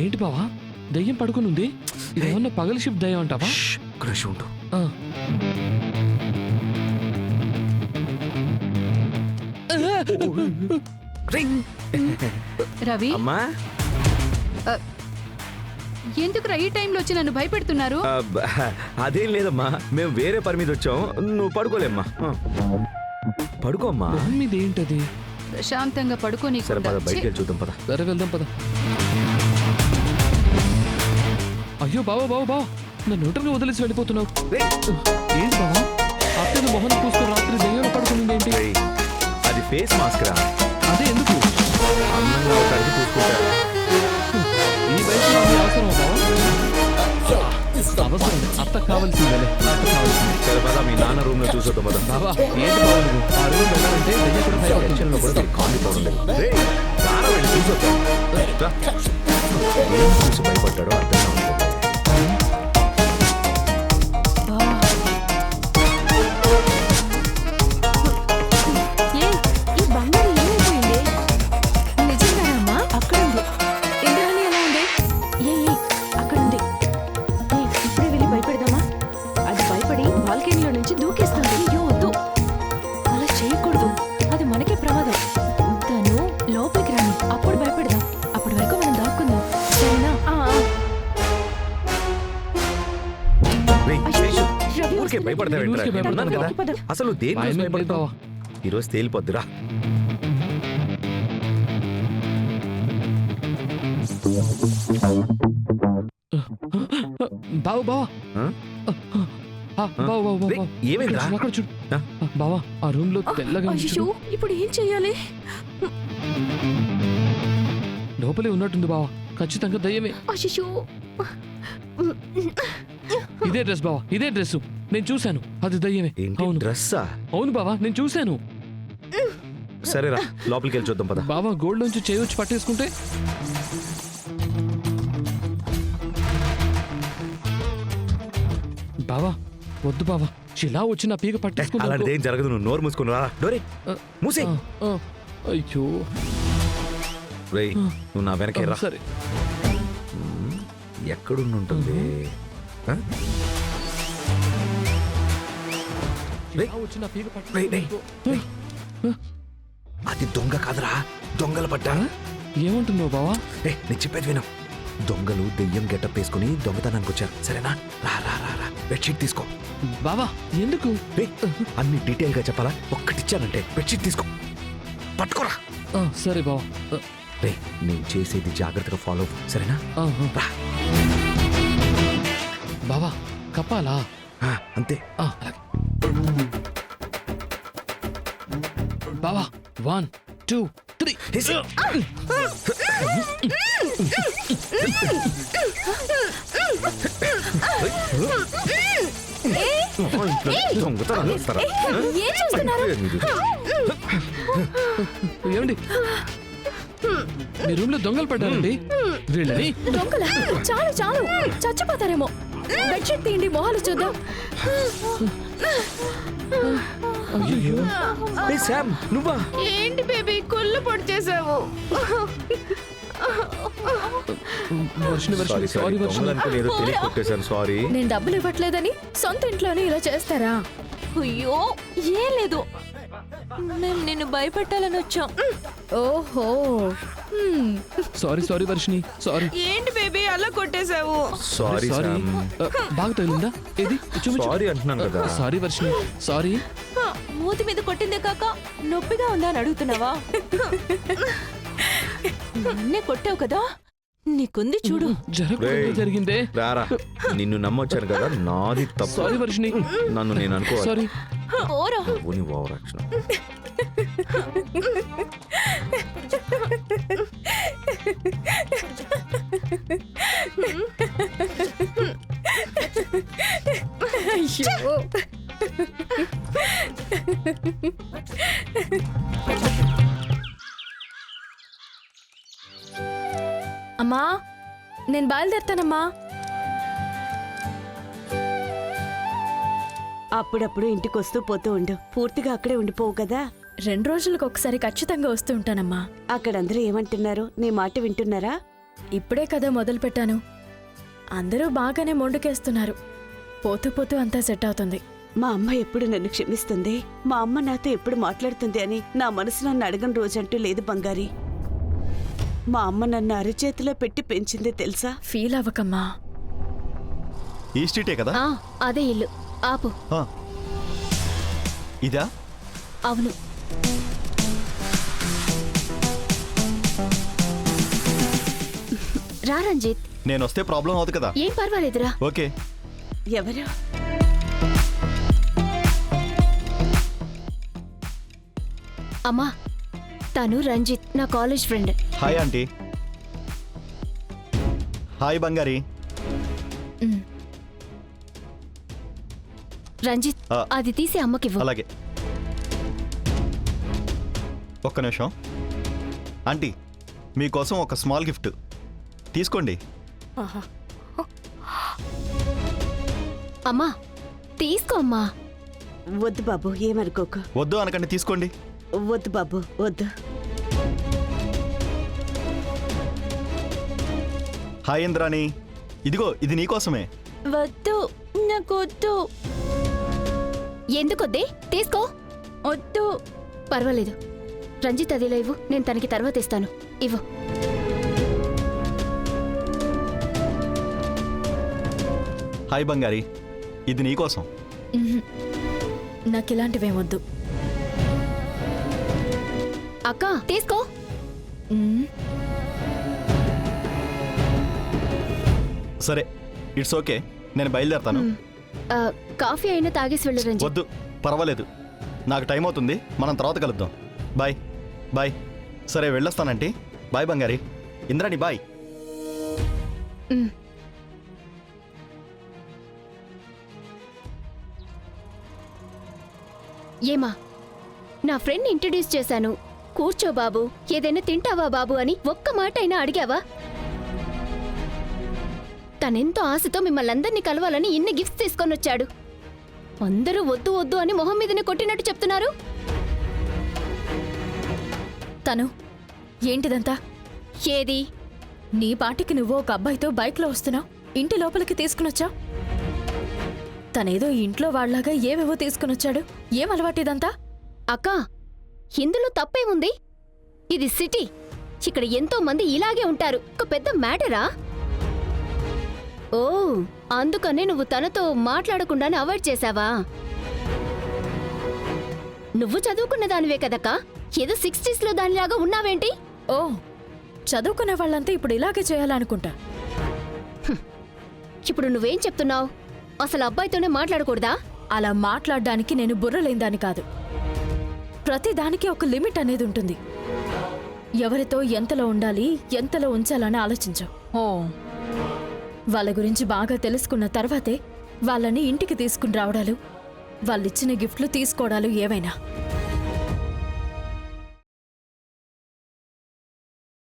ఏంటి బావా దయ్యం పడుకుని ఉంది? ఇదేమన్నా పగల షిఫ్ట్ దయ్యం అంటావా? క్రష్ ఉండు. రవి అమ్మా ఎందుకురా ఈ టైంలో వచ్చి నన్ను భయపెడుతున్నారు? అదేం లేదమ్మా, మేము వేరే పని మీద వచ్చాం. నువ్వు పడుకోలేమ్మా, పడుకోమ్మా. ఏంటది? ప్రశాంతంగా పడుకోని. సరే పద, బయటికి వెళ్ళి చూద్దాం పద. సరే వెళ్దాం పద. అయ్యో బావా బావా బావా, నన్ను ఒంటరిగా వదిలేసి వెళ్ళిపోతున్నావు. ఏంటి బావా అత్తను మొహం పూసుకుని రాత్రి దయ్యంలో పడుకునింది ఏంటి? అది ఫేస్ మాస్క్ రా. అదే ఎందుకు? అందంగా ఒక అడిగి పూసుకుంటారు. ఈ వయసులో అది అవసరం బావా? అవసరం, అత్త కావాల్సిందే, అత్త కావాల్సిందే. సరే పద, మీ నాన్న రూమ్ లో చూసొద్దాం పద. బావా ఏంటి బావా నువ్వు ఆ రూమ్ వెళ్ళాలంటే దయ్యం కూడా టెన్షన్ లో కూడా కాలిపోవడం లేదు. నాన్న వెళ్ళి చూసొద్దాం. ఏం చూసి భయపడ్డాడో అర్థం కావట్లేదు. అసలు దేని భయపడతావా? ఈరోజు తేలిపోద్దురా. బావు బావా ఏమైందా? చూడు బావా, ఆ రూమ్ లో తెల్లగా ఇప్పుడు ఏం చెయ్యాలి? లోపలే ఉన్నట్టుంది బావా, ఖచ్చితంగా దయ్యమే. ఇదే డ్రెస్ బావా, ఇదే డ్రెస్ నేను చూశాను, అది దయ్యమే. అవును డ్రెస్సా? అవును బావా, నేను చూశాను. సరేరా, లోపలికి వెళ్ళి చూద్దాం పద. బావా గోల్డ్ నుంచి చేయొచ్చి పట్టేసుకుంటే. బావా వద్దు బావా, చిలా వచ్చి నా పీక పట్టేసుకుంటా. అలాంటిది ఏం జరగదు, నువ్వు నోరు మూసుకుని రా. డోరే మూసే. అయ్యో రేయ్, నువ్వు నా వెనకే రా. సరే. ఎక్కడుంటుంది? అది దొంగ కాదురా, దొంగల పట్ట. ఏమంటున్నావు బావా? నేను చెప్పేది విను. దొంగలు దెయ్యం గెటప్ వేసుకుని దొంగతనానికి వచ్చారు, సరేనా? రా రా రా రా, బెడ్షీట్ తీసుకో. బావా ఎందుకు? అన్ని డీటెయిల్ గా చెప్పాలా? ఒక్కటిచ్చానంటే బెడ్షీట్ తీసుకో, పట్టుకోరా. సరే బావా. రే, నేను చేసేది జాగ్రత్తగా ఫాలో, సరేనా? రా. బావా కప్పాలా? అంతే. బావా 1 2 3. ఏమండి మీ రూమ్ లో దొంగలు పడ్డారండి. వీళ్ళని దొంగలా? చాలు చాలు, చచ్చిపోతారేమో. బెడ్షీట్ తీయండి, మొహాలు చూద్దాం. నువ్వా? ఏంటి బేబీ కుళ్ళు పొడి చేసావు? సారీ. నేను డబ్బులు ఇవ్వట్లేదని సొంత ఇంట్లోనే ఇలా చేస్తారా? అయ్యో ఏం లేదు, మేము నిన్ను భయపెట్టాలని వచ్చాం. ఓహో సారీ సారీ వర్షిని, సారీ. ఏంటి బేబీ అలా కొట్టేశావు? Sorry sorry. బాగా తగిలిందా? ఏది సారీ అంటున్నాను కదా. Sorry Varshini, sorry. మూతి మీద కొట్టిందే కాక నొప్పిగా ఉందా అని అడుగుతున్నావా? నన్నే కొట్టావు కదా, నీకుంది చూడు. జరిగిందే. రారా, నిన్ను నమ్మొచ్చాను కదా, నాది తప్పు. సారీ వర్షిని, నన్ను నేను అనుకోవాలి. సారీ. ఓవరాక్షన్. అయ్యో అమ్మా, నేను బయలుదేరుతానమ్మా. అప్పుడప్పుడు ఇంటికి వస్తూ పోతూ ఉండు, పూర్తిగా అక్కడే ఉండిపోవు కదా. 2 రోజులకు ఒకసారి ఖచ్చితంగా వస్తూ ఉంటానమ్మా. అక్కడందరూ ఏమంటున్నారు? నీ మాట వింటున్నారా? ఇప్పుడే కదా మొదలు పెట్టాను. అందరూ బాగానే మొండుకేస్తున్నారు. పోతూ పోతూ అంతా సెట్ అవుతుంది. మా అమ్మ ఎప్పుడు నన్ను క్షమిస్తుంది, మా అమ్మ నాతో ఎప్పుడు మాట్లాడుతుంది అని నా మనసు నన్ను అడగని రోజంటూ లేదు బంగారి. మా అమ్మ నన్ను అరచేతిలో పెట్టి పెంచింది తెలుసా? ఫీల్ అవ్వకమ్మా. ఈ స్ట్రీటే కదా? ఆ, అదే ఇల్లు. ఆపు. ఆ. ఇదా? అవును. రా రంజిత్. నేను వస్తే ప్రాబ్లం అవుతుంది కదా? ఏం పర్వాలేదురా. ఓకే. ఎవరు? అమ్మా, తను రంజిత్, నా college friend. Hi aunty. Hi బంగారి. రంజిత్, ఆ. అది తీసి అమ్మకివ్వు. అలాగే. ఒక్క నిమిషం. ఆంటీ, మీకోసం ఒక స్మాల్ గిఫ్ట్ తీసుకోండి. అమ్మా, తీసుకో అమ్మా. వద్దు బాబు, ఏమనుకోకు. వద్దు అనకండి, తీసుకోండి. వద్దు బాబు, వద్దు. హాయ్ ఇంద్రాణి, ఇదిగో ఇది నీకోసమే. వద్దు, నాకొద్దు. ఎందుకొద్దే? తీసుకో. వద్దు. పర్వాలేదు రంజిత్, అదిలా ఇవ్వు, నేను తనకి తర్వాత ఇస్తాను. ఇవ్వు. హాయ్ బంగారి, ఇది నీకోసం. నాకు ఇలాంటివేమొద్దు. అక్క, తీసుకో. సరే, ఇట్స్ ఓకే, నేను బయలుదేరతాను. ఆ, కాఫీ అయినా తాగేసి వెళ్ళు రంజిత్. వద్దు, పర్వాలేదు, నాకు టైం అవుతుంది, మనం తర్వాత కలుద్దాం. Bye bye. సరే వెళ్ళొస్తానంటీ. బాయ్ బంగారి. ఇంద్రాణి బాయ్. ఉమ్. ఏమా, నా ఫ్రెండ్ ఇంట్రడ్యూస్ చేశాను, కూర్చో బాబు, ఏదైనా తింటావా బాబు అని ఒక్క మాట అయినా అడిగావా? తనెంతో ఆశతో మిమ్మల్ని అందరినీ కలవాలని ఇన్ని గిఫ్ట్స్ తీసుకొని వచ్చాడు. అందరూ వద్దు వద్దు అని మొహం మీదనే కొట్టినట్టు చెప్తున్నారు. తను ఏంటిదంతా? ఏది? నీ పాటికి నువ్వు ఒక అబ్బాయితో బైక్లో వస్తున్నావు, ఇంటి లోపలికి తీసుకునొచ్చావు. తనేదో ఇంట్లో వాళ్ళలాగా ఏవేవో తీసుకునొచ్చాడు. ఏం అలవాటిదంతా? అక్క, ఇందులో తప్పేముంది? ఇది సిటీ, ఇక్కడ ఎంతో మంది ఇలాగే ఉంటారు. ఒక పెద్ద మ్యాటరా? ఓ, అందుకనే నువ్వు తనతో మాట్లాడకుండానే అవాయిడ్ చేశావా? నువ్వు చదువుకున్న దానివే కదక్క, ఏదో 60s లో దానిలాగా ఉన్నావేంటి? ఓ, చదువుకునే వాళ్ళంతా ఇప్పుడు ఇలాగే చేయాలనుకుంటా. ఇప్పుడు నువ్వేం చెప్తున్నావు? అసలు అబ్బాయితోనే మాట్లాడకూడదా? అలా మాట్లాడడానికి నేను బుర్రలేందాని కాదు. ప్రతి దానికి ఒక లిమిట్ అనేది ఉంటుంది. ఎవరితో ఎంతలో ఉండాలి, ఎంతలో ఉంచాలని ఆలోచించు. వాళ్ళ గురించి బాగా తెలుసుకున్న తర్వాతే వాళ్ళని ఇంటికి తీసుకుని రావడాలు, వాళ్ళిచ్చిన గిఫ్ట్లు తీసుకోవడాలు ఏవైనా.